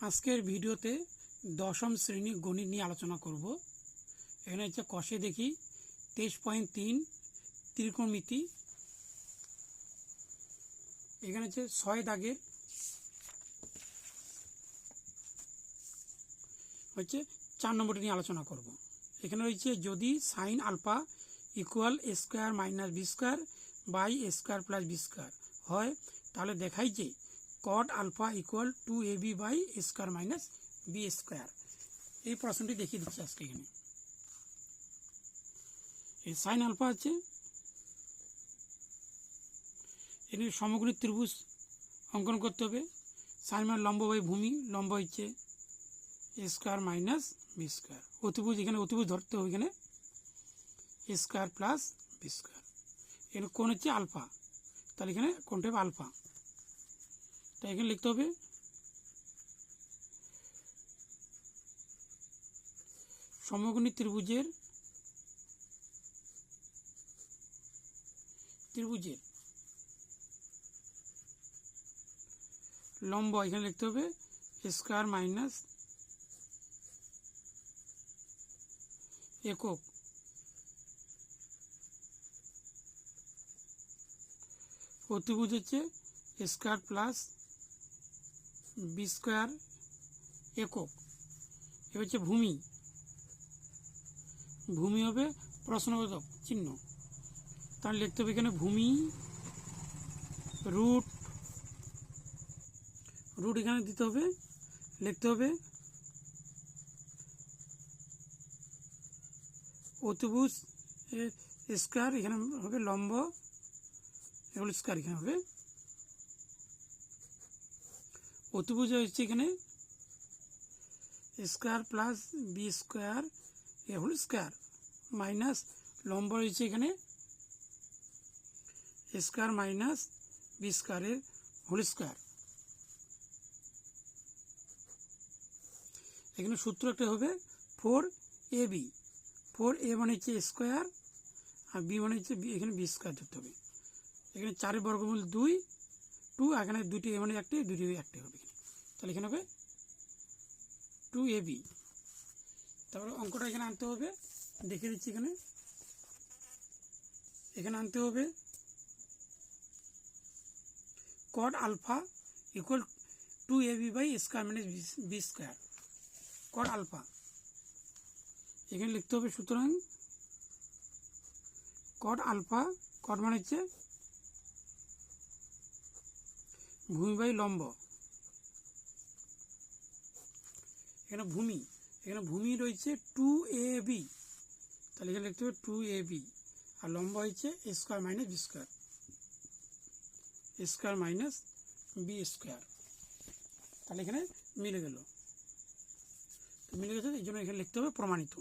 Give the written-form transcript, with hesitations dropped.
আজকের ভিডিওতে দশম শ্রেণী গণিত নিয়ে আলোচনা করব। এখানে হচ্ছে কষে দেখি 23.3 ত্রিকোণমিতি। এখানে হচ্ছে 6 দাগের হচ্ছে 4 নম্বরটি নিয়ে আলোচনা করব। এখানে রয়েছে যদি sine alpha equal A square minus B square by A square plus B square হয়, তাহলে দেখাই যে cot alpha equal 2ab by A square minus B square. এই প্রশ্নটি দেখিয়ে দিচ্ছি আজকে। এখানে এই সাইন আলফা আছে, এখানে সমকোণী ত্রিভুজ অঙ্কন করতে হবে। সাইন মানে লম্ব বাই ভূমি, লম্ব হচ্ছে এ স্কোয়ার মাইনাস বি স্কোয়ার। অতিভুজ, এখানে অতিভুজ ধরতে হবে, এখানে এ স্কোয়ার প্লাস বি স্কোয়ার। এখানে কোণ হচ্ছে আলফা, তাহলে এখানে কোণটা হবে আলফা। তাই এখানে লিখতে হবে সমকোণী ত্রিভুজের লম্ব, এখানে লিখতে হবে স্কোয়ার মাইনাস একক, অতিভুজ হচ্ছে স্কোয়ার প্লাস বি স্কোয়ার একক। এ হচ্ছে ভূমি, ভূমি হবে প্রশ্নবোধক চিহ্ন, তাহলে লিখতে হবে এখানে ভূমি রুট, রুট এখানে দিতে হবে, লিখতে হবে অতিভুজ স্কোয়ার, এখানে হবে লম্ব এগুলো স্কোয়ার, এখানে হবে অতিভুজ হচ্ছে এখানে স্কোয়ার প্লাস বি স্কোয়ার এ হোল স্কোয়ার মাইনাস লম্ব রয়েছে এখানে স্কোয়ার মাইনাস বি স্কোয়ারের হোল স্কোয়ার। এখানে সূত্র একটা হবে 4ab, 4a মানে হচ্ছে স্কোয়ার আর বি মানে হচ্ছে এখানে বি স্কোয়ার ধরতে হবে। এখানে 4 বর্গমূল 2, এখানে দুটি এ মানে একটি, দুটি একটি হবে এখানে, তাহলে এখানে হবে 2ab। তারপরে অঙ্কটা এখানে আনতে হবে, দেখে দিচ্ছি। এখানে আনতে হবে cot alpha equal 2ab by square minus B square. Cot alpha এখানে লিখতে হবে, সুতরাং কট আলফা, কট মানে হচ্ছে ভূমি বাই লম্ব, এখানে ভূমি, এখানে ভূমি রয়েছে 2ab, তাহলে এখানে লিখতে হবে 2ab আর লম্ব হচ্ছে square minus B square, square minus B square. তাহলে এখানে মিলে গেল, মিলে গেছে, এই জন্য এখানে লিখতে হবে প্রমাণিত।